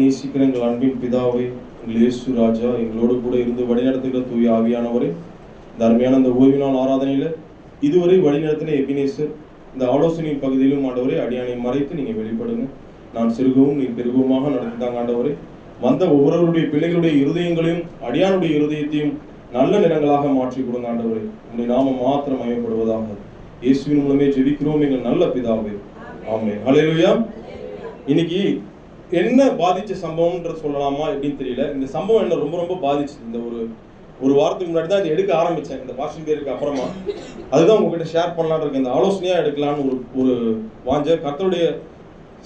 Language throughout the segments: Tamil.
நேசிக்கிற எங்கள் அன்பின் பிதாவை, எங்கள் இயேசு ராஜா, எங்களோடு கூட இருந்து வழிநடத்துகிற தூய ஆவியானவரை, இந்த அருமையான இந்த ஓய்வு நாள் ஆராதனையில இதுவரை வழிநடத்தின எபினேசர், இந்த ஆலோசனையின் பகுதியிலும் ஆண்டவரை அடியானை மறைத்து நீங்க வெளிப்படுங்க. நான் சிறுகவும் நீ பெருகவுமாக நடத்திதாங்க ஆண்டவரை. வந்த ஒவ்வொருவருடைய பிள்ளைகளுடைய இருதயங்களையும் அடியானுடைய இருதயத்தையும் நல்ல நிறங்களாக மாற்றி கொடுங்க ஆண்டவரை. உங்களுடைய நாமம் மாத்திரம் மயப்படுவதாக. இயேசுவின் மூலமே ஜெபிக்கிறோம் எங்கள் நல்ல பிதாவே, ஆமென். ஹல்லேலூயா. இன்னைக்கு என்ன பாதிச்ச சம்பவம்ன்றது சொல்லலாமா எப்படின்னு தெரியல. இந்த சம்பவம் என்ன ரொம்ப ரொம்ப பாதிச்சு. இந்த ஒரு வாரத்துக்கு முன்னாடி தான் இதை எடுக்க ஆரம்பிச்சேன், இந்த பாஸ்டிங் பேருக்கு அப்புறமா. அதுதான் உங்ககிட்ட ஷேர் பண்ணலான்னு இருக்கேன். இந்த ஆலோசனையா எடுக்கலான்னு ஒரு வாஞ்ச கர்த்தருடைய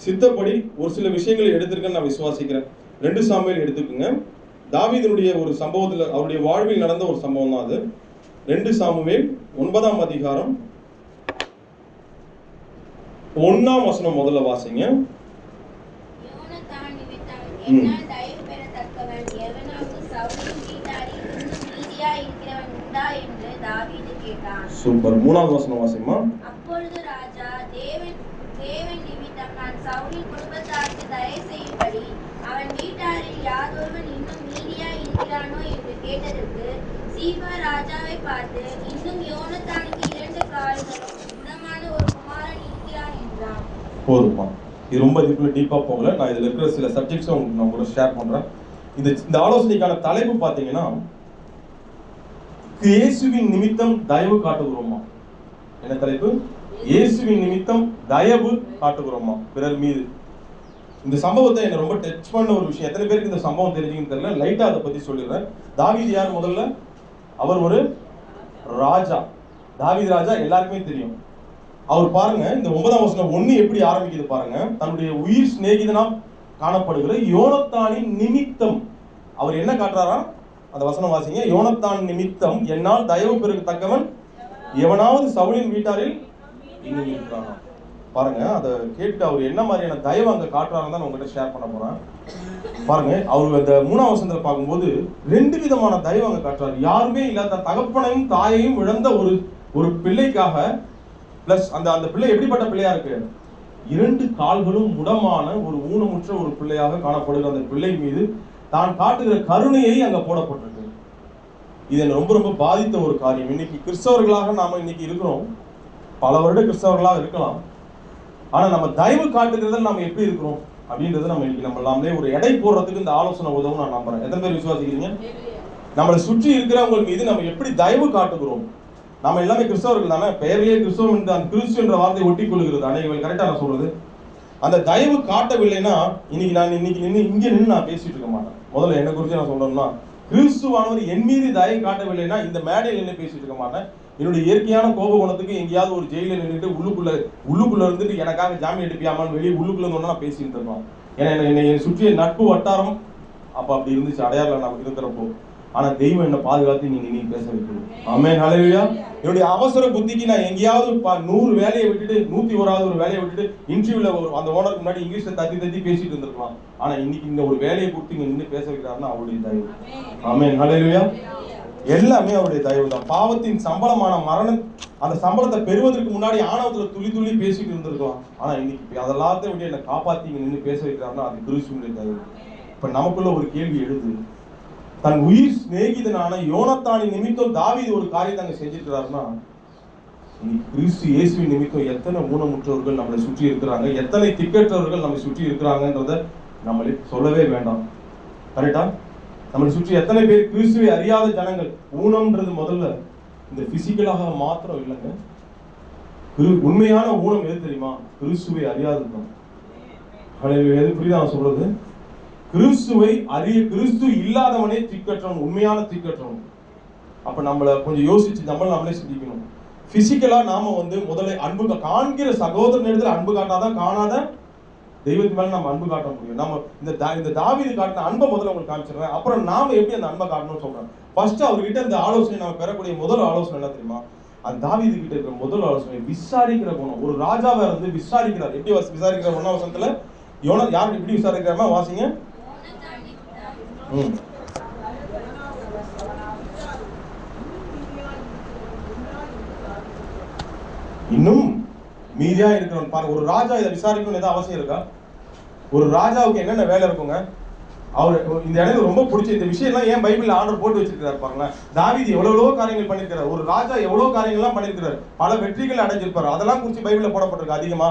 சித்தப்படி ஒரு சில விஷயங்களை எடுத்திருக்கேன்னு நான் விசுவாசிக்கிறேன். 2 சாமுவேல் எடுத்துக்குங்க. தாவீதுடைய ஒரு சம்பவத்துல, அவருடைய வாழ்வில் நடந்த ஒரு சம்பவம் தான் அது. 2 சாமுவேல் 9ஆம் அதிகாரம் 1ஆம் வசனம் முதல்ல வாசிங்க. சூப்பர். 3ஆவது வசனம் வாசிமா. அப்பொழுது ராஜா, தேவன் நிமித்தம் நான் சவுலின் குடும்பத்தாருக்கு தயை செய்யும்படி அவன் வீட்டாரில் யாதொருவன் இன்னும் மீதியாய் இருக்கிறானோ என்று கேட்டதற்கு சீபா ராஜாவை பார்த்து, இன்னும் யோனத்தானுக்கு 2 கால்களும் குணமான ஒரு குமாரன் இருக்கிறான் என்றான். போதுமா, இது ரொம்ப இதுக்குள்ள டீப்பா போகல. நான் இதுல இருக்கிற சில சப்ஜெக்ட்ஸ் நான் கூட ஷேர் பண்றேன். இந்த ஆலோசனைக்கான தலைப்பு பாத்தீங்கன்னா, இயேசுவின் நிமித்தம் தயவு காட்டுகிறோமா. என்ன தலைப்பு? இயேசுவின் நிமித்தம் தயவு காட்டுகிறோமா பிறர் மீது. இந்த சம்பவத்தை என்ன ரொம்ப டச் பண்ண ஒரு விஷயம். எத்தனை பேருக்கு இந்த சம்பவம் தெரிஞ்சுன்னு தெரியல. லைட்டா அதை பத்தி சொல்லிடுறேன். தாவீது யார்? முதல்ல அவர் ஒரு ராஜா. தாவீது ராஜா எல்லாருக்குமே தெரியும். அவர் பாருங்க, இந்த 9ஆம் வசனம் 1 எப்படி ஆரம்பிக்குது பாருங்க. தன்னுடைய உயிர் சிநேகிதனா காணப்படுகிற யோனத்தானின் நிமித்தம் அவர் என்ன காட்டுறாரா? அந்த வசனம் வாசிங்க. யோனத்தான் நிமித்தம் என்னால் தயவு பெறத்தக்கவன் எவனாவது சவுலின் வீட்டாரில் இன்னும் இருக்கிறானா. பாருங்க, அதை கேட்டு அவர் என்ன மாதிரியான தயவு அங்க காட்டுறாருன்னு தான் உங்ககிட்ட ஷேர் பண்ண போறேன். பாருங்க, அவர் அந்த 3ஆம் வசனத்துல பார்க்கும்போது 2 விதமான தயவு அங்க காட்டுறாரு. யாருமே இல்லாத தகப்பனையும் தாயையும் இழந்த ஒரு பிள்ளைக்காக, பிளஸ் அந்த பிள்ளை எப்படிப்பட்ட பிள்ளையா இருக்கு? 2 கால்களும் முடமான ஒரு ஊனமுற்ற ஒரு பிள்ளையாக காணப்படுகிற அந்த பிள்ளை மீது தான் காட்டுகிற கருணையை அங்க போடப்பட்டிருக்கு. இது ரொம்ப ரொம்ப பாதித்த ஒரு காரியம். இன்னைக்கு கிறிஸ்தவர்களாக நாம இன்னைக்கு இருக்கிறோம், பல வருட கிறிஸ்தவர்களாக இருக்கலாம். ஆனா நம்ம தயவு காட்டுகிறதுல நாம எப்படி இருக்கிறோம் அப்படின்றது நம்ம இன்னைக்கு நம்ம எல்லாமே ஒரு எடை போடுறதுக்கு இந்த ஆலோசனை உதவும் நான் நம்புறேன். எத்தனை பேர் விசுவாசிக்கிறீங்க? நம்மளை சுற்றி இருக்கிறவங்க மீது நம்ம எப்படி தயவு காட்டுகிறோம்? நம்ம எல்லாமே கிறிஸ்தவர்கள் தானே. பெயரிலே கிறிஸ்தவம் என்ற அந்த கிறிஸ்து என்ற வார்த்தை ஒட்டி கொள்கிறது அனைவரும். கரெக்டா நான் சொல்றது? அந்த தயவு காட்டவில்லைன்னா இன்னைக்கு நின்று நான் பேசிட்டு இருக்க மாட்டேன். முதல்ல என்ன குறித்து நான் சொல்றேன்னா, கிறிஸ்துவானவர் என் மீது தயவு காட்டவில்லைன்னா இந்த மேடையில் நின்று பேசிட்டு இருக்க மாட்டேன். என்னுடைய இயற்கையான கோப குணத்துக்கு எங்கேயாவது ஒரு ஜெயில நின்றுட்டு உள்ளுக்குள்ள இருந்துட்டு எனக்காக ஜாமீன் எடுப்பியாமான்னு வெளியே உள்ளுக்குள்ள இருந்தோம்னா நான் பேசிட்டு இருக்கோம். ஏன்னா என்னை சுற்றிய நட்பு வட்டாரம் அப்படி இருந்துச்சு அடையாளம் நமக்கு இருக்கிறப்போ. ஆனா தெய்வம் என்ன பாதுகாத்து நீ பேச வைக்கணும். ஆமென், ஹல்லேலூயா. என்னுடைய அவசர புத்திக்கு நான் எங்கேயாவது 100 வேலையை விட்டுட்டு 101வது ஒரு வேலையை விட்டுட்டு இன்டர்வியூல அந்த ஓனருக்கு முன்னாடி இங்கிலீஷ்ல தத்தி பேசிட்டு இருந்திருக்கலாம். ஆனா இன்னைக்கு இந்த ஒரு வேலையை கொடுத்து இங்க நின்று பேச வைக்கிறாருன்னா அவருடைய தயவு. ஆமென், ஹல்லேலூயா. எல்லாமே அவருடைய தயவு தான். பாவத்தின் சம்பளமான மரணம், அந்த சம்பளத்தை பெறுவதற்கு முன்னாடி ஆணவத்துல துளி பேசிட்டு இருந்திருக்கலாம். ஆனா இன்னைக்கு அதெல்லாத்தையும் விட என்னை காப்பாத்தி இங்க நின்று பேச வைக்கிறாருன்னா அது கிறிஸ்துவினுடைய தயவு. இப்ப நமக்குள்ள ஒரு கேள்வி எழுது. தன் உயிர் சிநேகிதனான யோனத்தானின் நிமித்தம் தாவீது ஒரு காரியத்தை அங்க செஞ்சிருக்கிறாருன்னா, கிறிஸ்து இயேசுவின் நிமித்தம் எத்தனை ஊனமுற்றவர்கள் நம்மளை சுற்றி இருக்கிறாங்க, எத்தனை திக்கற்றவர்கள் நம்மை சுற்றி இருக்கிறாங்கன்றத நம்மளே சொல்லவே வேண்டாம். கரெக்டா? நம்மளை சுற்றி எத்தனை பேர் கிறிஸ்துவை அறியாத ஜனங்கள். ஊனம்ன்றது முதல்ல இந்த பிசிக்கலாக மாத்திரம் இல்லைங்க, உண்மையான ஊனம் எது தெரியுமா? கிறிஸ்துவை அறியாததுதான். எது புரியுதா நான் சொல்றது? கிறிஸ்துவை அறிய, கிறிஸ்து இல்லாதவனே திக்கற்றவன், உண்மையான திக்கற்றவன். அப்ப நம்மள கொஞ்சம் யோசிச்சு நம்மளே சிந்திக்கணும். பிசிக்கலா நாம முதல்ல அன்பு காண்கிற சகோதரனிடத்தில் அன்பு காட்டாதான் காணாத தெய்வத்து மேல நம்ம அன்பு காட்ட முடியும். நம்ம இந்த தாவீது காட்டின அன்பை முதல்ல உங்களுக்கு காமிச்சிடுறேன். அப்புறம் நாம எப்படி அந்த அன்பை காட்டணும்னு சொல்றேன். ஃபர்ஸ்ட் அவர்கிட்ட இந்த ஆலோசனை நம்ம பெறக்கூடிய முதல் ஆலோசனை என்ன தெரியுமா? அந்த தாவீது கிட்ட இருக்கிற முதல் ஆலோசனை விசாரிக்கிற குணம். ஒரு ராஜாவை விசாரிக்கிறார். எப்படி விசாரிக்கிற ஒன்னாம் வசனத்துல யாருக்கு எப்படி விசாரிக்கிறாமா? வாசிங்க. இன்னும் மீதியா இருக்கிறவன் பாருங்க. ஒரு ராஜா இதை விசாரிக்கணும் ஏதாவது அவசியம் இருக்கா? ஒரு ராஜாவுக்கு என்னென்ன வேலை இருக்குங்க? அவர் இந்த இடத்துல ரொம்ப பிடிச்ச இந்த விஷயம் எல்லாம் ஏன் பைபிள்ல ஆர்டர் போட்டு வச்சிருக்காரு பாருங்களேன். தாவீது எவ்வளவோ காரியங்கள் பண்ணிருக்காரு. ஒரு ராஜா எவ்வளவு காரியங்கள்லாம் பண்ணிருக்காரு. பல வெற்றிகள் அடைஞ்சிருப்பாரு. அதெல்லாம் குறித்து பைபிள்ல போடப்பட்டிருக்கு அதிகமா.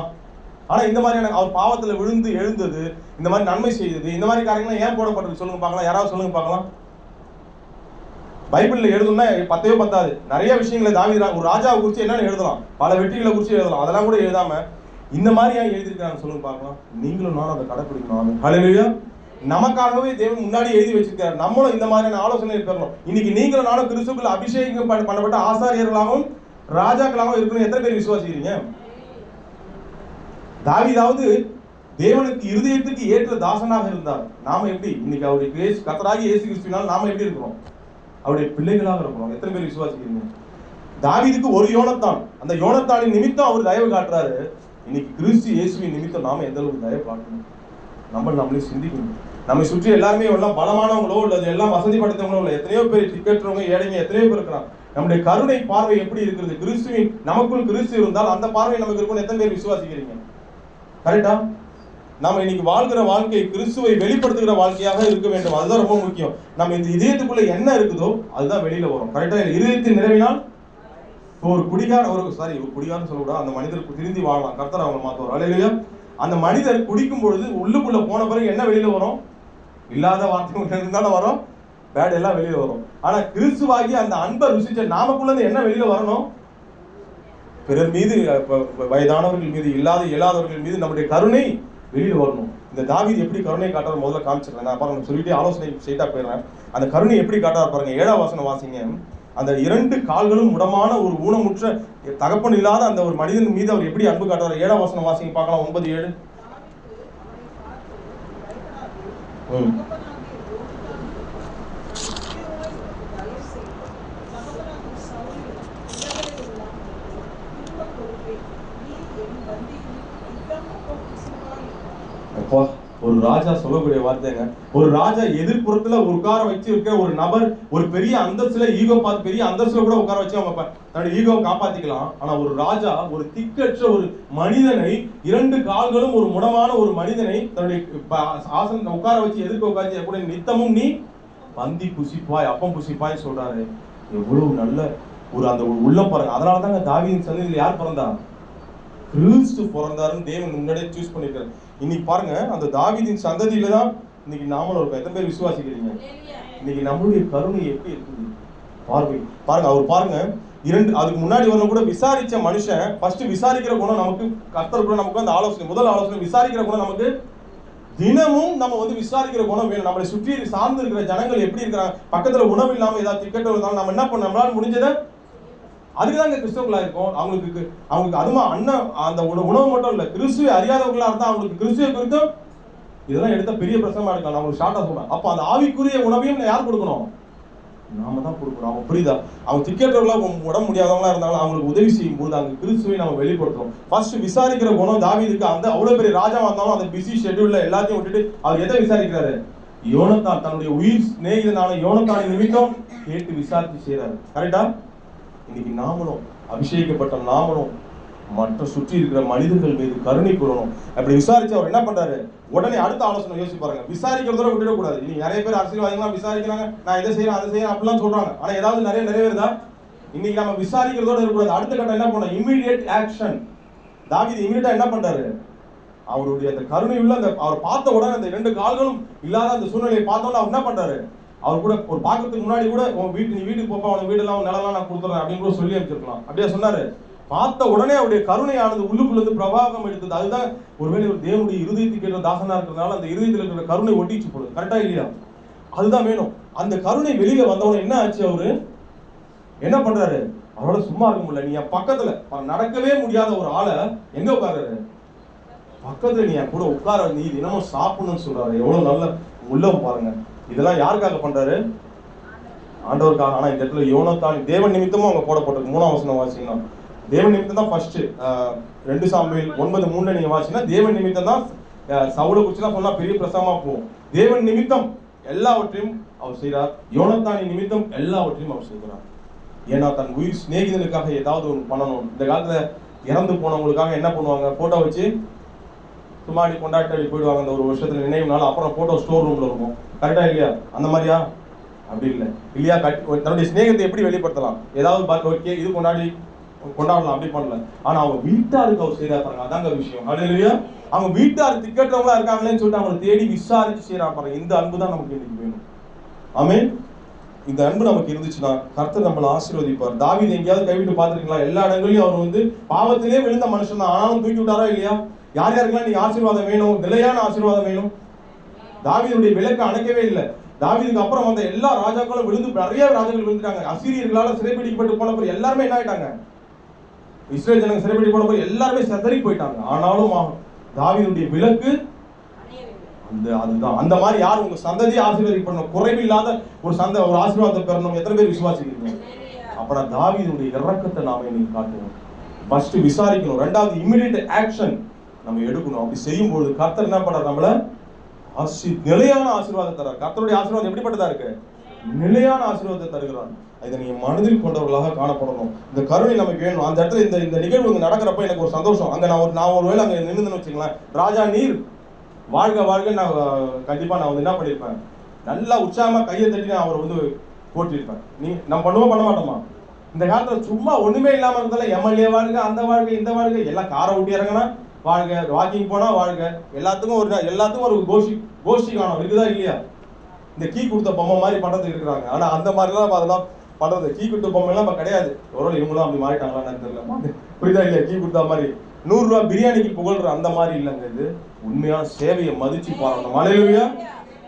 ஆனா இந்த மாதிரியான அவர் பாவத்துல விழுந்து எழுந்தது, இந்த மாதிரி நன்மை செய்தது, இந்த மாதிரி காரியங்கள்லாம் ஏன் போடப்பட்டிருக்கு சொல்லுங்க பார்க்கலாம். யாராவது சொல்லுங்க பார்க்கலாம். பைபிள்ல எழுதணும்னா 10 பத்தாது. நிறைய விஷயங்களை தாவீது ஒரு ராஜாவை குறித்து என்னன்னு எழுதலாம். பல வெற்றிகளை குறித்து எழுதலாம். அதெல்லாம் கூட எழுதாம இந்த மாதிரி ஏன் எழுதிருக்காங்க சொல்லுங்க பார்க்கலாம். நீங்களும் நானும் அதை கடைப்பிடிக்கணும். ஹல்லேலூயா. நமக்காகவே தேவன் முன்னாடி எழுதி வச்சிருக்காரு. நம்மளும் இந்த மாதிரியான ஆலோசனை பெறணும். இன்னைக்கு நீங்களும் நானும் கிறிஸ்துவுக்குள்ள அபிஷேகம் பண்ணப்பட்ட ஆசாரியர்களாகவும் ராஜாக்களாகவும் இருக்கணும். எத்தனை பேர் விசுவாசிக்கிறீங்க? தாவீதாவது தேவனுக்கு இருதயத்துக்கு ஏற்ற தாசனாக இருந்தார். நாம எப்படி இன்னைக்கு அவருடைய கர்த்தராகிய இயேசு கிறிஸ்துவினால் நாம எப்படி இருக்கிறோம்? அவருடைய பிள்ளைகளாக இருக்கிறோம். எத்தனை பேர் விசுவாசிக்கிறீங்க? தாவீதுக்கு ஒரு யோனத்தான். அந்த யோனத்தானின் நிமித்தம் அவர் தயவு காட்டுறாரு. இன்னைக்கு கிறிஸ்து இயேசுவின் நிமித்தம் நாம எந்த அளவுக்கு தயவு காட்டணும்? நம்மளே சிந்திக்கணும். நம்மை சுற்றி எல்லாருமே எல்லாம் பலமானவங்களோ இல்லது எல்லாம் வசதி படைத்தவங்களோ இல்லை. எத்தனையோ பேர் திக்கற்றவங்க, ஏழைங்க எத்தனையோ பேர் இருக்கிறாங்க. நம்முடைய கருணை பார்வை எப்படி இருக்கிறது? கிறிஸ்துவின் நமக்குள் கிறிஸ்து இருந்தால் அந்த பார்வை நமக்கு இருக்கும்னு எத்தனை பேர் விசுவாசிக்கிறீங்க? கரெக்டா? நாம இன்னைக்கு வாழ்கிற வாழ்க்கை கிறிஸ்துவை வெளிப்படுத்துகிற வாழ்க்கையாக இருக்க வேண்டும். அதுதான் ரொம்ப முக்கியம். நம்ம இந்த இதயத்துக்குள்ள என்ன இருக்குதோ அதுதான் வெளியில வரும். கரெக்டா? இதயத்தின் நிறைவினால் ஒரு குடிகாரன்னு சொல்லக்கூடாது. அந்த மனிதருக்கு திருந்தி வாழலாம். கர்த்தர் அவங்க மாத்துவார். அல்லேலூயா. அந்த மனிதர் குடிக்கும் பொழுது உள்ளுக்குள்ள போன பிறகு என்ன வெளியில வரும்? இல்லாத வார்த்தை இருந்தாலும் வரும், பேட் எல்லாம் வெளியில வரும். ஆனா கிறிஸ்துவாகி அந்த அன்பை ருசிச்ச நாமக்குள்ள என்ன வெளியில வரணும்? பிறர் மீது, வயதானவர்கள் மீது, இயலாதவர்கள் மீது நம்முடைய கருணை வெளியில வரணும். இந்த தாவீது எப்படி கருணை காட்டுறாரு முதல்ல காமிச்சிருக்கேன். நான் பாருங்க சொல்லிட்டு ஆலோசனை செய்தா போயிடுறேன். அந்த கருணை எப்படி காட்டுறாரு பாருங்க. 7ஆம் வசனம் வாசிங்க. அந்த 2 கால்களும் முடமான ஒரு ஊனமுற்ற தகப்பன் இல்லாத அந்த ஒரு மனிதன் மீது அவர் எப்படி அன்பு காட்டுறாரு? 7ஆம் வசனம் வாசிங்க பார்க்கலாம். 9-7. ஒரு ராஜா சொல்லக்கூடிய வார்த்தைங்க. ஒரு ராஜா எதிர்ப்புறத்துல உட்கார வச்சு இருக்கிற ஒரு நபர் ஒரு பெரிய அந்தஸ்துல ஈகோ பார்த்து பெரிய அந்தஸ்துல கூட உட்கார வச்சு அவங்க தன்னுடைய ஈகோவை காப்பாத்திக்கலாம். ஆனா ஒரு ராஜா ஒரு திக்கற்ற ஒரு மனிதனை, 2 கால்களும் ஒரு முடமான ஒரு மனிதனை தன்னுடைய ஆசனம் உட்கார வச்சு எதிர்க்க உட்காந்து கூட நித்தமும் நீ பந்தி புசிப்பாய், அப்பம் புசிப்பாய் சொல்றாரு. எவ்வளவு நல்ல ஒரு அந்த உள்ளம் பாருங்க. அதனாலதாங்க தாவீதின் சந்ததியில் யார் பிறந்தா? கிறிஸ்து பிறந்தாருன்னு தேவன் முன்னாடியே சூஸ் பண்ணிருக்காரு. இன்னைக்கு பாருங்க அந்த தாவீதின் சந்ததியில தான் இன்னைக்கு நாமளும் இருக்கோம். எத்தனை பேர் விசுவாசிக்கிறீங்க? இன்னைக்கு நம்மளுடைய கருணை எப்படி இருக்குது பாருங்க. அவர் பாருங்க 2 அதுக்கு முன்னாடி வரணும் கூட விசாரிச்ச மனுஷன் ஃபர்ஸ்ட் விசாரிக்கிற குணம் நமக்கு கர்த்தர் கூட நமக்கு அந்த ஆலோசனை முதல் ஆலோசனை விசாரிக்கிற குணம் நமக்கு தினமும் நம்ம விசாரிக்கிற குணம் வேணும். நம்மளை சுற்றி சார்ந்து இருக்கிற ஜனங்கள் எப்படி இருக்கிறாங்க? பக்கத்துல உணவு இல்லாம ஏதாவது திக்கெட்ட இருந்தாலும் நம்ம என்ன பண்ண நம்மளால முடிஞ்சதை அதுக்குதான் கிறிஸ்தவர்களா இருக்கும். அவங்களுக்கு அதுமா அண்ணன் அந்த உணவு மட்டும் இல்ல, கிறிஸ்துவை அறியாதவர்களா இருந்தா அவங்களுக்கு கிறிஸ்துவை குறித்தும் இதெல்லாம் எடுத்த பெரிய பிரச்சனை இருக்கலாம். நான் உங்களுக்கு ஷார்ட்டா சொல்றேன். அப்ப அந்த ஆவிக்குரிய உணவையும் யார் கொடுக்கணும்? நாம தான் கொடுக்கணும். அவங்க புரியுதா? அவங்க திக்கெட்டவர்களா உடம்பு முடியாதவங்களா இருந்தாலும் அவங்களுக்கு உதவி செய்யும் போது அங்க கிறிஸ்துவை நம்ம வெளிப்படுத்துறோம். ஃபர்ஸ்ட் விசாரிக்கிற குணம் தாவீதுக்கு. அந்த அவ்வளவு பெரிய ராஜா வந்தாலும் அந்த பிஸி ஷெட்யூல்ல எல்லாத்தையும் விட்டுட்டு அவர் எதை விசாரிக்கிறாரு? யோனத்தான், தன்னுடைய உயிர் சிநேகிதனான யோனத்தானின் நிமித்தம் கேட்டு விசாரித்து செய்யறாரு. கரெக்டா? இன்னைக்கு நாமளும் அபிஷேகிக்கப்பட்ட நாமளும் மற்ற சுற்றி இருக்கிற மனிதர்கள் மீது கருணை கூறணும். அப்படி விசாரிச்சு அவர் என்ன பண்றாரு? உடனே அடுத்த ஆலோசனை யோசிச்சு பாருங்க. விசாரிக்கிறதோட விட்டுடக்கூடாது. இன்னைக்கு நிறைய பேர் அரசியல்வாதிகளாம் விசாரிக்கிறாங்க, நான் இதை செய்யறேன் அதை செய்யறேன் அப்படிலாம் சொல்றாங்க. ஆனா ஏதாவது நிறைவேறுதா? இன்னைக்கு நம்ம விசாரிக்கிறதோட இருக்கக்கூடாது. அடுத்த கட்டம் என்ன பண்ணணும்? Immediate action. தாவீது இமீடியட்டா என்ன பண்றாரு? அவருடைய அந்த கருணை உள்ள அந்த அவர் பார்த்த உடனே அந்த 2 கால்களும் இல்லாத அந்த சூழ்நிலையை பார்த்தோன்னா அவர் என்ன பண்றாரு? அவர் கூட ஒரு பாக்கிறதுக்கு முன்னாடி கூட நீ வீட்டுக்கு போப்பா, அவன் வீடெல்லாம் நிலம்லாம் நான் கொடுத்துறேன் அப்படின்னு கூட சொல்லி அனுப்பிச்சிருக்கலாம். அப்படியே சொன்னாரு? பார்த்த உடனே அவருடைய கருணையானது உள்ளுக்குள்ளது பிரபாகம் எடுத்தது. அதுதான் ஒருவேளை ஒரு தேவனுடைய இருதயத்துக்கு ஏற்ற தாசனா இருக்கிறதுனால அந்த இருதயத்தில் இருக்கிற கருணை ஒட்டிச்சு போடுது. கரெக்டா இல்லையா? அதுதான் வேணும். அந்த கருணை வெளியில வந்தவன என்ன ஆச்சு? அவரு என்ன பண்றாரு? அவரோட சும்மா இருக்க முடியல. நீ என் பக்கத்துல நடக்கவே முடியாத ஒரு ஆளை எங்க உட்கார்றாரு? பக்கத்துல நீ என் கூட உட்கார, நீ தினமும் சாப்பிடணும்னு சொல்றாரு. எவ்வளவு நல்ல உள்ளம் பாருங்க. இதெல்லாம் யாருக்காக பண்றாரு? ஆண்டவருக்காக. ஆனா இந்த இடத்துல யோனத்தான் தேவன் நிமித்தமும் அவங்க போடப்பட்டிருக்கு. 3ஆம் வசனம் வாசிங்கன்னா தேவன் நிமித்தம் தான் ஃபர்ஸ்ட். 2 சாமுவேல் 9:3 நீங்க வாசினா தேவன் நிமித்தம் தான். சவுலை குறிச்சு தான் சொன்னா பெரிய பிரசவமா போகும். தேவன் நிமித்தம் எல்லாவற்றையும் அவர் செய்கிறார். யோனத்தானின் நிமித்தம் எல்லாவற்றையும் அவர் செய்கிறார். ஏன்னா தன் உயிர் சிநேகிதனுக்காக ஏதாவது ஒன்று பண்ணணும். இந்த காலத்துல இறந்து போனவங்களுக்காக என்ன பண்ணுவாங்க? போட்டோ வச்சு சும்மாடி கொண்டாடி போயிடுவாங்க. அந்த ஒரு வருஷத்துல நினைவுனால அப்புறம் போட்டோ ஸ்டோர் ரூம்ல இருக்கும். கரெக்டா இல்லையா? அந்த மாதிரியா? அப்படி இல்லை இல்லையா? தன்னுடைய சிநேகத்தை எப்படி வெளிப்படுத்தலாம்? ஏதாவது இது கொண்டாடலாம், அப்படி பண்ணல. ஆனா அவங்க வீட்டாருக்கு அவர் செய்யறாங்க. அதாங்க விஷயம். அல்லேலூயா. அவங்க வீட்டார் திக்கற்றவங்களா இருக்காங்களேன்னு சொல்லிட்டு அவங்களை தேடி விசாரிச்சு செய்யறாங்க. இந்த அன்பு தான் நமக்கு இன்னைக்கு வேணும். ஆமென். இந்த அன்பு நமக்கு இருந்துச்சுன்னா கர்த்தர் நம்மளை ஆசீர்வதிப்பார். தாவீது எங்கேயாவது கைவிட்டு பார்த்துருக்கீங்களா? எல்லா இடங்களையும் அவர் வந்து பாவத்திலே விழுந்த மனுஷன் தான். ஆனாலும் தூக்கி விட்டாரா இல்லையா? யார் யாருக்கெல்லாம் நீங்க ஆசீர்வாதம் வேணும், நிலையான ஆசீர்வாதம் வேணும்? தாவீதுடைய விளக்கு அணைக்கவே இல்லை. தாவீதுக்கு அப்புறம் வந்த எல்லா ராஜாக்களும் விழுந்து, நிறைய ராஜாக்கள் விழுந்துட்டாங்க. அசீரியர்களால சிறைப்பிடிக்கப்பட்டு போனப்போ எல்லாருமே என்ன ஆயிட்டாங்க? இஸ்ரேல் ஜனங்க சிறைப்பிடி போனப்போ எல்லாருமே சிதறி போயிட்டாங்க. ஆனாலும் தாவீதுடைய விளக்கு அதுதான். அந்த மாதிரி யார் உங்க சந்ததியை ஆசீர்வதிக்கணும், குறைவில்லாத ஒரு ஆசீர்வாதத்தை பெறணும். எத்தனை பேர் விசுவாசிக்கிறீங்க? அப்ப தாவீதுடைய இரக்கத்தை நாம இன்னைக்கு காட்டுவோம். ஃபர்ஸ்ட் விசாரிக்கணும். ரெண்டாவது இமிடியேட் ஆக்ஷன் நம்ம எடுக்கணும். அப்படி செய்யும்போது கர்த்தர் என்ன பண்றாரு? நம்மள நிலையான ஆசீர்வாதம் தர்றார். கர்த்தருடைய ஆசீர்வாதம் எப்படிப்பட்டதா இருக்கு? நிலையான ஆசீர்வாதத்தை தருகிறார். இதை நீங்க மனதில் கொண்டவர்களாக காணப்படணும். இந்த கருணை நமக்கு வேணும். அந்த இடத்துல இந்த நிகழ்வு நடக்கிறப்ப எனக்கு ஒரு சந்தோஷம். அங்க நான் ஒருவேளை அங்க நின்றுன்னு வச்சுக்கலாம், ராஜா நீர் வாழ்க வாழ்க, நான் கண்டிப்பா நான் வந்து என்ன பண்ணிருப்பேன்? நல்லா உற்சாகமா கையை தட்டி நான் அவரை வந்து போட்டிருப்பேன். நம்ம பண்ணுவோம் பண்ண மாட்டோமா? இந்த காலத்துல சும்மா ஒண்ணுமே இல்லாம இருந்தாலும் எம்எல்ஏ வாழ்க, அந்த வாழ்க்கை, இந்த வாழ்க்கை, எல்லாம் காரை ஊட்டி இறங்கினா வாழ்க, வாக்கிங் போனா வாழ்க, எல்லாத்துக்கும் ஒரு கோஷ்டி காணும். இருக்குதா இல்லையா? இந்த கீ கொடுத்த பொம்மை மாதிரி பண்றதுக்கு இருக்கிறாங்க. ஆனா அந்த மாதிரிலாம் அதெல்லாம் பண்றது கீ கொடுத்த பொம்மை எல்லாம் கிடையாது. ஒரு இவங்களும் அப்படி மாறிட்டாங்களான்னு தெரியல. புரியுதா இல்லையா? கீ கொடுத்த மாதிரி 100 ரூபாய் பிரியாணிக்கு புகழ்ற அந்த மாதிரி இல்லைங்க. இது உண்மையான சேவையை மதிச்சு பாருங்க. மலையிலுயா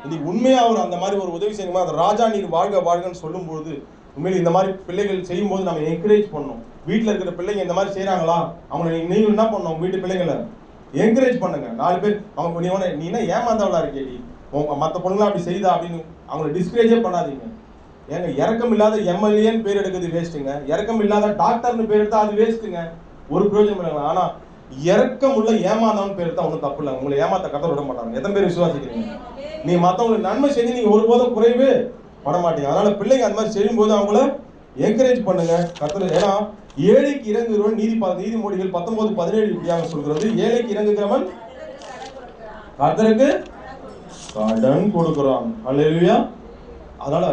இன்னைக்கு உண்மையா அவர் அந்த மாதிரி ஒரு உதவி செய்யணுமா? அந்த ராஜா நீர் வாழ்க வாழ்கன்னு சொல்லும் பொழுது உண்மையில இந்த மாதிரி பிள்ளைகள் செய்யும் போது நம்ம என்கரேஜ் பண்ணணும். வீட்டுல இருக்கிற பிள்ளைங்க இந்த மாதிரி செய்யறாங்களா, அவங்களை நீங்க என்ன பண்ணணும்? வீட்டு பிள்ளைங்களை என்கரேஜ் பண்ணுங்க. 4 பேர் அவங்க நீ என்ன ஏமாந்தவளா இருக்கேடி, மற்ற பொண்ணுங்களா அப்படி செய்தா அப்படின்னு அவங்களை டிஸ்கரேஜே பண்ணாதீங்க. ஏங்க இறக்கம் இல்லாத எம்எல்ஏன்னு பேர் எடுக்கிறது வேஸ்ட்டுங்க. இறக்கம் இல்லாத டாக்டர்னு பேர் எடுத்தா அது வேஸ்ட்டுங்க. ஒரு பிரயோஜனம் இல்லைங்க. ஆனா இறக்கம் உள்ள ஏமாந்தவன் பேர் எடுத்தா ஒன்றும் தப்பு இல்லை. உங்களை ஏமாத்த கர்த்தர் விட மாட்டாங்க. எத்தனை பேர் விசுவாசிக்கிறீங்க? நீ மற்றவங்களுக்கு நன்மை செஞ்சு நீங்க ஒருபோதும் குறைவு பண்ண மாட்டீங்க. அதனால பிள்ளைங்க அந்த மாதிரி செய்யும் போது அவங்கள என்கரேஜ் பண்ணுங்க. கர்த்தர் ஏன்னா ஏழைக்கு இறங்குகிறவன் நீதிமொழிகள் 19:17 இப்படியாக சொல்கிறது. ஏழைக்கு இறங்குகிறவன் கர்த்தருக்கு கடன் கொடுக்கிறான். அல்லேலூயா. அதனால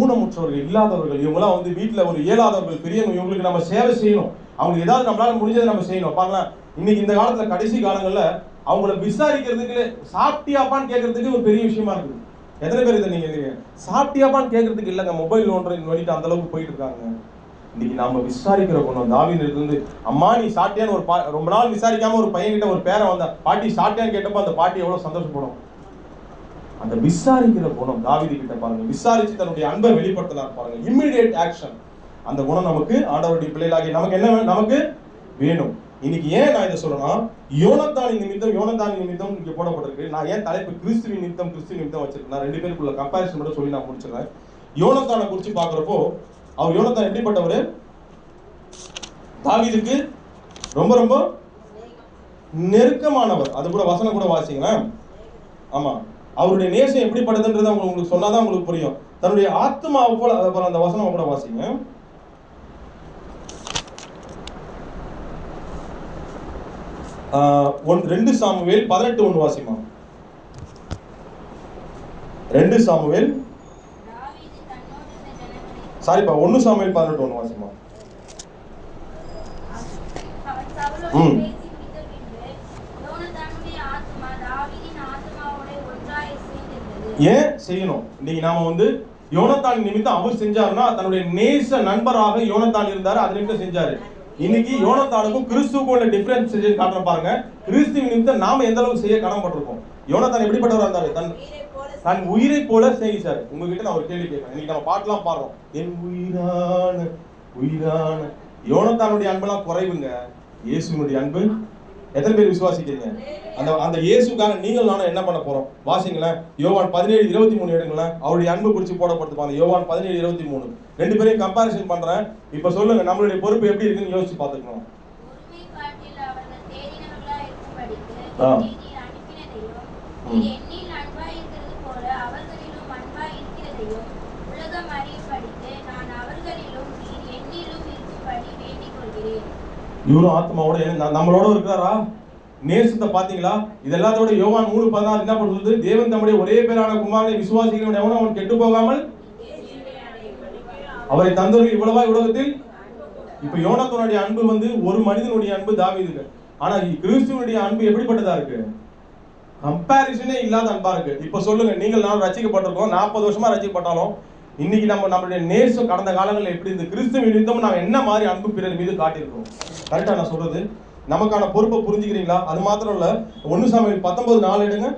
ஊனமுற்றவர்கள், இல்லாதவர்கள், இவங்கெல்லாம் வந்து வீட்டுல ஒரு இயலாதவர்கள், பெரியவங்க, இவங்களுக்கு நம்ம சேவை செய்யணும். அவங்க ஏதாவது நம்மளால முடிஞ்சதை நம்ம செய்யணும். பாருங்க, இன்னைக்கு இந்த காலத்துல கடைசி காலங்கள்ல அவங்கள விசாரிக்கிறதுக்கு சாப்பிட்டியாப்பான்னு கேட்கறதுக்கு ஒரு பெரிய விஷயமா இருக்குது. எத்தனை பேர் இதை நீங்க சாப்பிட்டியாப்பான்னு கேட்கறதுக்கு இல்லைங்க, மொபைல் நோண்டிட்டு அந்த அளவுக்கு போயிட்டு இருக்காங்க. இன்னைக்கு நாம விசாரிக்கிற பொண்ணு தாவீது இருந்து அம்மா நீ சாப்பிட்டியான்னு ரொம்ப நாள் விசாரிக்காம ஒரு பையன் கிட்ட ஒரு பேரை வந்த பாட்டி சாப்பிட்டியான்னு கேட்டப்போ அந்த பாட்டி எவ்வளவு சந்தோஷப்படும். அந்த விசாரிக்கிற குணம் தாவீது கிட்ட பாருங்க. விசாரிச்சு தன்னுடைய அன்பை வெளிப்படுத்தினார் பாருங்க. Immediate action. அந்த குணம் நமக்கு ஆண்டவருடைய பிள்ளைகளாகி நமக்கு என்ன நமக்கு வேணும். இன்னைக்கு ஏன் நான் இதை சொல்றேன்னா, யோனத்தானின் நிமித்தம் இங்க போடப்பட்டிருக்கு. நான் ஏன் தலைப்பு கிறிஸ்துவின் நிமித்தம் வச்சிருக்கேன். 2 பேருக்குள்ள கம்பேரிசன் மட்டும் சொல்லி நான் முடிச்சிடுறேன். யோனத்தானை குறிச்சு பாக்குறப்போ அவர் யோனத்தான் எப்படிப்பட்டவர்? தாவீதுக்கு ரொம்ப ரொம்ப நெருக்கமானவர். அது கூட வசனம் கூட வாசிங்களேன். ஆமா, அவருடைய நேசம் எப்படிப்பட்டதுன்றது உங்களுக்கு சொன்னாதான் உங்களுக்கு புரியும். தன்னுடைய ஆத்மாவை போல அந்த வசனம் கூட வாசிங்க. ரெண்டு சாமுவேல் 18:1 வாசிமா. 2 சாமுவேல் சாரிப்பா 1 சாமுவேல் 18:1 வாசிமா. ஏன் செய்யணும்? இன்னைக்கு நாம வந்து யோனத்தான் நிமித்தம் அவர் செஞ்சாருன்னா, தன்னுடைய நேச நண்பராக யோனத்தான் இருந்தாரு, அது நிமித்தம் செஞ்சாரு. இன்னைக்கு யோனத்தானுக்கும் கிறிஸ்துவுக்கும் உள்ள டிஃபரன்ஸ் காட்டுறோம் பாருங்க. கிறிஸ்துவின் நிமித்தம் நாம எந்த அளவுக்கு செய்ய கடமைப்பட்டிருக்கோம். யோனத்தான் எப்படிப்பட்டவரா இருந்தாரு? தன் உயிரை போல சிநேகிச்சாரு. உங்ககிட்ட நான் ஒரு கேள்வி கேட்கிறேன். இன்னைக்கு நம்ம பாட்டுலாம் பாடுறோம், என் உயிரான உயிரான. யோனத்தானுடைய அன்பெல்லாம் குறைவுங்க. இயேசுனுடைய அன்பு எத்தனை பேர் விசுவாசிக்கிறீங்க? அந்த இயேசுக்காக நீங்கள் நானும் என்ன பண்ண போறோம்? வாசிங்களேன், யோவான் 17:23 எடுங்களேன். அவருடைய அன்பு குறித்து போடப்படுத்துப்பாங்க. யோவான் 17:23. ரெண்டு பேரையும் கம்பாரிசன் பண்றேன். இப்ப சொல்லுங்க, நம்மளுடைய பொறுப்பு எப்படி இருக்குன்னு யோசிச்சு பாத்துக்கணும். இவரும் ஆத்மாவோட நம்மளோட இருக்கிறாரா? நேசத்தை பாத்தீங்களா? இது எல்லாத்தோட யோவான் 3:16 என்ன பண்ணுது? தேவன் தம்முடைய ஒரே பேரான குமாரனை விசுவாசிக்கிறவன் எவனும் அவன் கெட்டு போகாமல் அவரை தந்தவர்கள் இவ்வளவா உலகத்தில். இப்ப யோனத்தானுடைய அன்பு வந்து ஒரு மனிதனுடைய அன்பு தாவீதுக்கு. ஆனா கிறிஸ்துவனுடைய அன்பு எப்படிப்பட்டதா இருக்கு? கம்பாரிசனே இல்லாத அன்பா இருக்கு. இப்ப சொல்லுங்க, நீங்கள் நான் ரட்சிக்கப்பட்டிருக்கோம், 40 வருஷமா ரட்சிக்கப்பட்டாலும் இன்னைக்கு நம்மளுடைய நேசம் கடந்த காலங்களில் எப்படி இந்த கிறிஸ்துவ நிமித்தம் நாம் என்ன மாதிரி அன்பு பிறர் மீது காட்டியிருக்கோம்? கரெக்டா நான் சொல்றது? நமக்கான பொறுப்பை புரிஞ்சுக்கிறீங்களா? அது மாத்திரம் இல்ல, 1 சாமுவேல் 19:4 எடுங்க.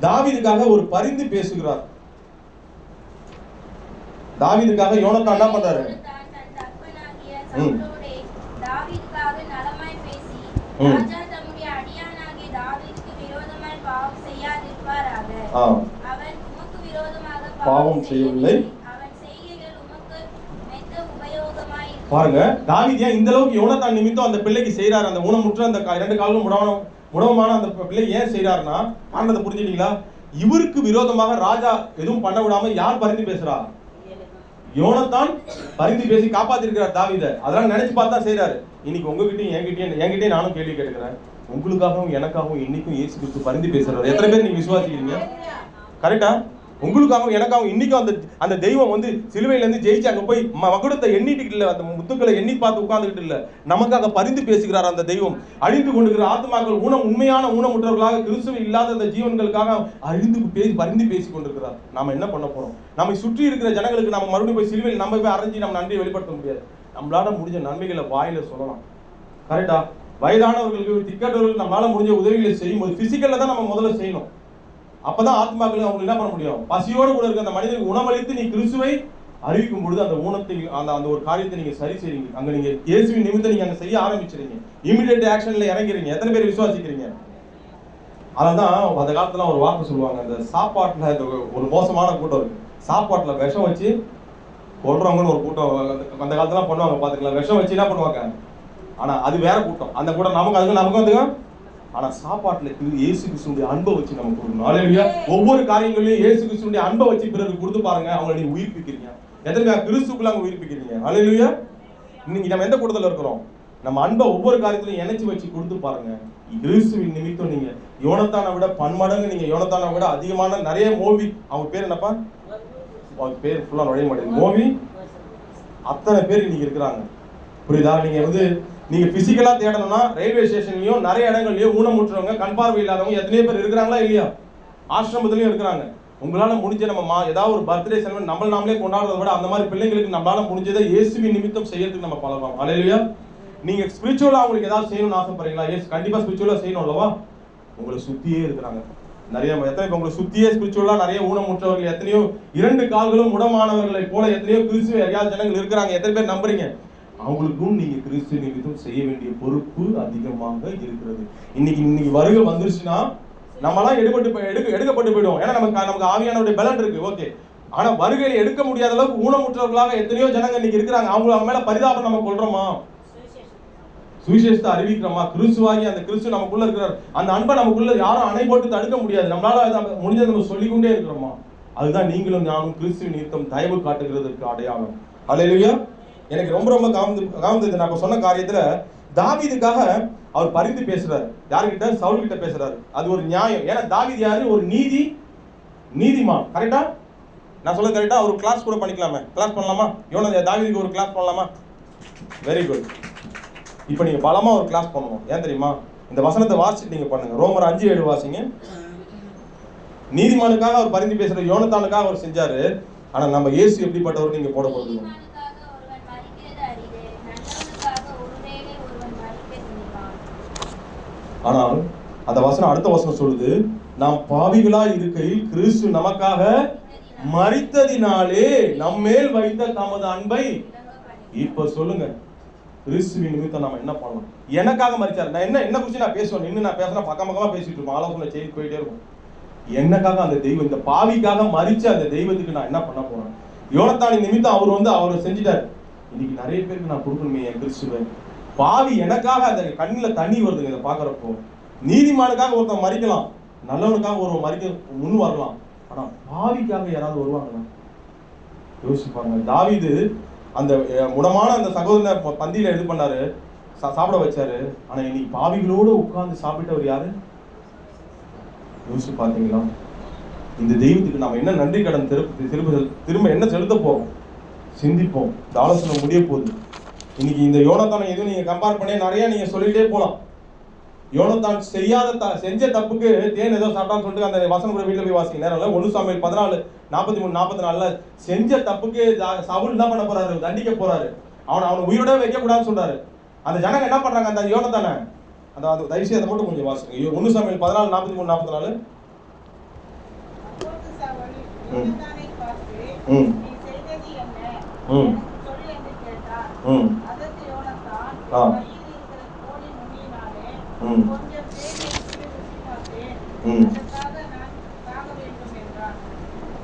தாவீதுக்காக ஒரு பரிந்து பேசுகிறார். தாவீதுக்காக யோனத்தான் என்ன பண்றாரு? பாவம் செய்யவில்லை. பாருங்க, தாவீது ஏன் இந்த அளவுக்கு யோனத்தான் நிமித்தம் அந்த பிள்ளைக்கு செய்யறாரு? அந்த ஊனமுற்ற அந்த 2 காலும் முடவமான அந்த பிள்ளை ஏன் செய்யறாருன்னா, காரணத்தை புரிஞ்சுட்டீங்களா? இவருக்கு விரோதமாக ராஜா எதுவும் பண்ண விடாம யார் பரிந்து பேசுறா? யோனத்தான் பரிந்து பேசி காப்பாத்திருக்கிறார் தாவீதை. அதெல்லாம் நினைச்சு பார்த்தா செய்யறாரு. இன்னைக்கு உங்ககிட்டயும் என்கிட்டயும் நானும் கேள்வி கேட்டுக்கிறேன். உங்களுக்காகவும் எனக்காகவும் இன்னைக்கும் இயேசு கிறிஸ்து பரிந்து பேசுறாரு. எத்தனை பேர் நீங்க விசுவாசிக்கிறீங்க? கரெக்டா? உங்களுக்காகவும் எனக்காகவும் இன்னைக்கும் அந்த தெய்வம் வந்து சிலுவையில இருந்து ஜெயிச்சு அங்க போய் மகுடத்தை எண்ணிட்டு இல்ல, அந்த முத்துக்களை எண்ணி பார்த்து உட்கார்ந்துட்டு இல்ல, நமக்காக பரிந்து பேசுகிறார் அந்த தெய்வம். அழிந்து கொண்டிருக்கிற ஆத்மாக்கள் உண்மையான ஊனமுற்றவர்களாக கிறிஸ்துவ இல்லாத அந்த ஜீவன்களுக்காக பரிந்து பேசி கொண்டிருக்கிறார். நாம என்ன பண்ண போறோம்? நம்மை சுற்றி இருக்கிற ஜனங்களுக்கு நம்ம மறுபடியும் போய் சிலுவையில் நம்ம போய் அரைஞ்சி நம்ம நன்றியை வெளிப்படுத்த முடியாது. நம்மளால முடிஞ்ச நன்மைகளை வாயில சொல்லலாம். கரெக்டா? வயதானவர்களுக்கு, திக்கற்றவர்களுக்கு நம்மளால முடிஞ்ச உதவிகளை செய்யும்போது பிசிக்கல்ல தான் நம்ம முதல்ல செய்யணும். அப்பதான் ஆத்மாக்களுக்கு அவங்க என்ன பண்ண முடியும்? பசியோடு கூட இருக்க அந்த மனிதனுக்கு உணவளித்து நீ கிறிஸ்துவை அறிவிக்கும் பொழுது அந்த ஊனத்தை அந்த ஒரு காரியத்தை நீங்க சரி செய்றீங்க. அங்க நீங்க இயேசுவின் நிமித்தம் நீங்க அங்க செய்ய ஆரம்பிச்சிருங்க. இமிடியேட் ஆக்ஷன்ல இறங்கிறீங்க. எத்தனை பேர் விசுவாசிக்கிறீங்க? அதான் அந்த காலத்துல ஒரு வார்த்தை சொல்லுவாங்க, அந்த சாப்பாட்டுல ஒரு மோசமான கூட்டம் இருக்கு. சாப்பாட்டுல விஷம் வச்சு கொல்றவங்கன்னு ஒரு கூட்டம் அந்த காலத்துல பண்ணுவாங்க. பாத்துக்கலாம், விஷம் வச்சு என்ன பண்ணுவாங்க? ஆனா அது வேற கூட்டம். அந்த கூட்டம் நமக்கும் அதுக்கும். ஆனா சாப்பாட்டுல இயேசு கிறிஸ்துவினுடைய அன்பை வச்சு நம்ம கொடுக்கணும். அல்லேலூயா. ஒவ்வொரு காரியங்களையும் இயேசு கிறிஸ்துவினுடைய அன்பை வச்சு பிறருக்கு கொடுத்து பாருங்க, அவங்களை நீங்க உயிர்ப்பிக்கிறீங்க. எத்தனை பேர் கிறிஸ்துக்குள்ள அவங்க உயிர்ப்பிக்கிறீங்க? அல்லேலூயா. இன்னைக்கு நம்ம எந்த கூட்டத்துல இருக்கிறோம்? நம்ம அன்பை ஒவ்வொரு காரியத்திலையும் இணைச்சு வச்சு கொடுத்து பாருங்க. கிறிஸ்துவின் நிமித்தம் நீங்க யோனத்தானை விட பன்மடங்கு, நீங்க யோனத்தானை விட அதிகமான நிறைய மோவி, அவங்க பேர் என்னப்பா? அவங்க பேர் ஃபுல்லா நுழைய மாட்டேங்குது. மோவி அத்தனை பேர் இன்னைக்கு இருக்கிறாங்க. புரியுதா? நீங்க பிசிக்கலா தேடணும்னா ரயில்வே ஸ்டேஷன்லயும் நிறைய இடங்கள்லயும் ஊனமுற்றவங்க, கண் பார்வை இல்லாதவங்க எத்தனையோ பேர் இருக்கிறாங்களா இல்லையா? ஆசிரமத்திலயும் இருக்கிறாங்க. உங்களால முடிஞ்ச நம்ம ஏதாவது ஒரு பர்த்டே செலிப்ரேட் நாமளே கொண்டாடுறதை விட அந்த மாதிரி பிள்ளைங்களுக்கு நம்மளால முடிஞ்சதை இயேசுவின் நிமித்தம் செய்யறதுக்கு நம்ம பழகலாம். அல்லேலூயா. நீங்க ஸ்பிரிச்சுவலா உங்களுக்கு ஏதாவது செய்யணும்னு ஆசைப்படுறீங்களா? எஸ், கண்டிப்பா ஸ்பிரிச்சுவலா செய்யணும் அல்லவா? உங்களை சுத்தியே இருக்கிறாங்க நிறைய. எத்தனை உங்களை சுத்தியே ஸ்பிரிச்சுவலா நிறைய ஊனமுற்றவர்கள், எத்தனையோ 2 கால்களும் முடமானவர்களை போல எத்தனையோ கிறிஸ்துவ அறியாத ஜனங்கள் இருக்கிறாங்க. எத்தனை பேர் நம்புறீங்க? அவங்களுக்கும் நீங்க கிறிஸ்து நிமித்தம் செய்ய வேண்டிய பொறுப்பு அதிகமாக இருக்கிறது. இன்னைக்கு வருகை வந்துருச்சுன்னா நம்மளாம் எடுக்கப்பட்டு போயிடுவோம். ஏன்னா நமக்கு ஆவியானவருடைய பலன் இருக்கு. ஓகே. ஆனா வருகையில எடுக்க முடியாத அளவுக்கு ஊனமுற்றவர்களாக எத்தனையோ ஜனங்க இன்னைக்கு இருக்கிறாங்க. அவங்க மேல பரிதாபம் நம்ம கொள்றோமா? சுவிசேஷத்தை அறிவிக்கிறோமா? கிறிஸ்துவாகி அந்த கிறிஸ்து நமக்குள்ள இருக்கிறார். அந்த அன்பை நமக்குள்ள யாரும் அணை போட்டு தடுக்க முடியாது. நம்மளால முடிஞ்சதை நம்ம சொல்லிக்கொண்டே இருக்கிறோமா? அதுதான் நீங்களும் நானும் கிறிஸ்துவின் நிமித்தம் தயவு காட்டுகிறதுக்கு அடையாளம். அல்லேலூயா. எனக்கு ரொம்ப கவர்ந்தது நான் சொன்ன காரியத்துல தாவீதுக்காக அவர் பரிந்து பேசுறாரு. யாருக்கிட்ட? சவுல் கிட்ட பேசுறாரு. அது ஒரு நியாயம். ஏன்னா தாவீது யாரு? ஒரு நீதிமான். கரெக்டா? நான் சொல்ல கரெக்டா? ஒரு கிளாஸ் கூட பண்ணிக்கலாமே. கிளாஸ் பண்ணலாமா? தாவீதுக்கு ஒரு கிளாஸ் பண்ணலாமா? Very good. இப்ப நீங்க பலமா ஒரு கிளாஸ் பண்ணணும். ஏன் தெரியுமா? இந்த வசனத்தை வாசிச்சுட்டு நீங்க பண்ணுங்க. ரோமர் 5:7 வாசிங்க. நீதிமானுக்காக அவர் பரிந்து பேசுற யோனத்தானுக்காக அவர் செஞ்சாரு. ஆனா நம்ம இயேசு எப்படிப்பட்டவர் நீங்க போட போறீங்க? ஆனால் அந்த வசனம், அடுத்த வசனம் சொல்லுது, நாம் பாவிகளா இருக்கையில் கிறிஸ்து நமக்காக மரித்ததினாலே நம்மேல் வைத்த தமது அன்பை. இப்ப சொல்லுங்க, கிறிஸ்துவின் நிமித்தம் நாம என்ன பண்ணலாம்? எனக்காக மரிச்சார். நான் என்ன குறிச்சு நான் பேசுவேன், இன்னும் நான் பேசினா பக்கமா பேசிட்டு இருப்போம், ஆலோசனை செய்து போயிட்டே இருக்கும். எனக்காக அந்த தெய்வம், இந்த பாவிக்காக மரிச்ச அந்த தெய்வத்துக்கு நான் என்ன பண்ண போறேன்? யோனத்தானின் நிமித்தம் அவர் செஞ்சிட்டார். இன்னைக்கு நிறைய பேருக்கு நான் கொடுக்கணுமே என் கிறிஸ்துவை. பாவி எனக்காக அந்த கண்ணில தண்ணி வருதுங்க இதை பாக்குறப்போ. நீதிமானுக்காக ஒருத்தன் மறிக்கலாம், நல்லவனுக்காக ஒருவன் மறிக்க முன் வரலாம், ஆனா பாவிக்காக யாராவது வருவாங்களா? யோசிப்பாங்க. தாவீது அந்த முடமான அந்த சகோதரனை பந்தியில இது பண்ணாரு, சாப்பிட வச்சாரு. ஆனா இன்னைக்கு பாவிகளோடு உட்கார்ந்து சாப்பிட்டவர் யாரு? யோசிச்சு பாத்தீங்களா? இந்த தெய்வத்துக்கு நாம என்ன நன்றி கடன் திரும்ப என்ன செலுத்த போறோம்? சிந்திப்போம். இந்த ஆலோசனை முடிய போகுது. இன்னைக்கு இந்த யோனத்தானை எதுவும் நீங்க கம்பேர் பண்ணி நிறைய நீங்க சொல்லிட்டே போலாம். யோனத்தான் செஞ்ச தப்புக்கு தேன் ஏதோ சாப்பிட்டான்னு சொல்லிட்டு அந்த வசனம் கூட வீட்டுல போய் வாசிக்க நேரம் இல்ல. 1 சாமுவேல் 14:43-44 செஞ்ச தப்புக்கு சவுல் என்ன பண்ண போறாரு? தண்டிக்க போறாரு. அவனை உயிரோட வைக்க கூடாதுன்னு சொல்றாரு. அந்த ஜனங்க என்ன பண்றாங்க? அந்த யோனத்தானை அந்த தயவுசெய்து அதை மட்டும் கொஞ்சம் வாசிங்க. 1 சாமுவேல் 14:43-44.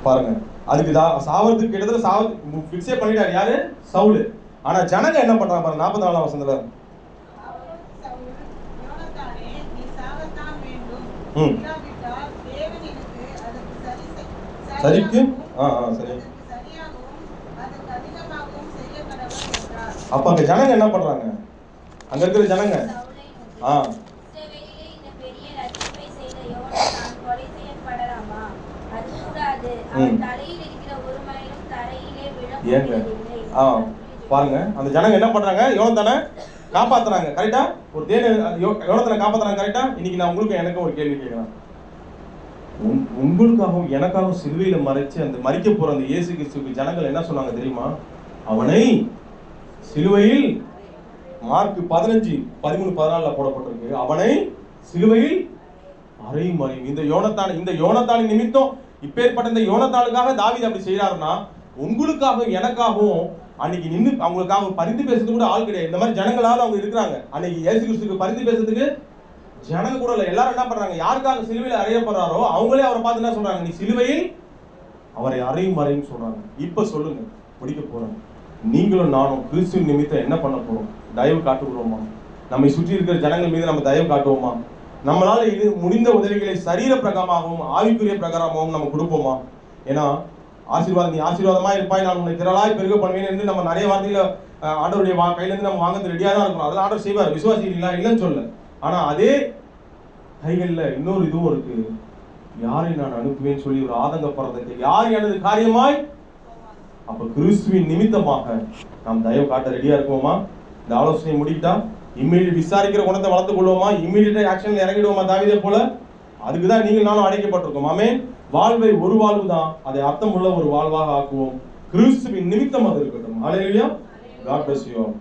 பாருங்க, அதுக்கு சாவறதுக்கு கிட்டத்தட்ட பிக்ஸே பண்ணிட்டாரு யாரு? சவுல். ஆனா ஜனங்க என்ன பண்றாங்க பாருங்க, 44ஆம் வசனத்துல. சரிக்கு சரி. அப்ப அங்க ஜனங்க என்ன பண்றாங்க? அங்க இருக்கிற ஜனங்க ஏங்க பாருங்க, அந்த ஜனங்க என்ன பண்றாங்க? யோனத்தானை காப்பாத்துறாங்க. கரெக்டா? ஒரு யோனத்தானை காப்பாத்துறாங்க. கரெக்டா? இன்னைக்கு நான் உங்களுக்கு எனக்கு ஒரு கேள்வி கேட்கிறேன். உங்களுக்காகவும் எனக்காகவும் சிலுவையில மறைச்சு அந்த மரிக்க போற அந்த இயேசு கிறிஸ்துவுக்கு ஜனங்கள் என்ன சொன்னாங்க தெரியுமா? அவனை சிலுவையில், மார்க் 15:13-14 போடப்பட்டிருக்கு, அவனை சிலுவையில் அறையும் அறையும். இந்த யோனத்தானின் நிமித்தம், இப்பேற்பட்ட இந்த யோனத்தானுக்காக தாவீது அப்படி செய்யறாருன்னா, உங்களுக்காகவும் எனக்காகவும் அன்னைக்கு நின்று அவங்களுக்காக பரிந்து பேசுறது கூட ஆள் கிடையாது. இந்த மாதிரி ஜனங்களாவது அவங்க இருக்கிறாங்க. அன்னைக்கு இயேசு கிறிஸ்துவுக்கு பரிந்து பேசுறதுக்கு ஜனங்க கூட இல்ல. எல்லாரும் என்ன பண்றாங்க? யாருக்காக சிலுவையில் அறையப்படுறாரோ அவங்களே அவரை பார்த்து என்ன சொல்றாங்க? நீ சிலுவையில் அவரை அறையும் அறையும் சொல்றாங்க. இப்ப சொல்லுங்க, முடிக்க போறோம். நீங்களும் நானும் கிறிஸ்துவின் நிமித்தம் என்ன பண்ண போறோம்? தயவு காட்டுகிறோமா? நம்மை சுற்றி இருக்கிற ஜனங்கள் மீது நம்ம தயவு காட்டுவோமா? நம்மளால இது முடிந்த உதவிகளை சரீர பிரகாரமாகவும் ஆவிக்குரிய பிரகாரமாகவும் நம்ம கொடுப்போமா? ஏன்னா ஆசீர்வாதம், நீ ஆசீர்வாதமா இருப்பாய், நான் உன்னை திரளாய் பெருக பண்ணுவேன் என்று நம்ம நிறைய வார்த்தையில ஆண்டவருடைய கையில இருந்து நம்ம வாங்கிறது ரெடியா தான் இருக்கணும். அதெல்லாம் ஆண்டவர் செய்வார், விசுவாசிக்கிறீங்களா? இல்லைன்னு சொல்ல. ஆனா அதே கைகள்ல இன்னொரு இதுவும் இருக்கு. யாரை நான் அனுப்புவேன்னு சொல்லி ஒரு ஆதங்கப்படுறதுக்கு, யார் எனது காரியமாய். அப்ப கிறிஸ்துவின் நிமித்தமாக நாம் தயவு காட்ட ரெடியா இருக்குவோமா? இந்த ஆலோசனை முடிக்கிட்டா இம்மீடியட் விசாரிக்கிற குணத்தை வளர்த்துக் கொள்வோமா? இம்மீடியட் ஆக்ஷன்ல இறங்கிடுவோமா தாவீதை போல? அதுக்குதான் நீங்கள் நானும் அழைக்கப்பட்டிருக்கோம். ஆமென். வாழ்வை ஒரு வாழ்வு தான், அதை அர்த்தமுள்ள ஒரு வாழ்வாக ஆக்குவோம். கிறிஸ்துவின் நிமித்தம் அது இருக்கட்டும். ஹல்லேலூயா. God bless you all.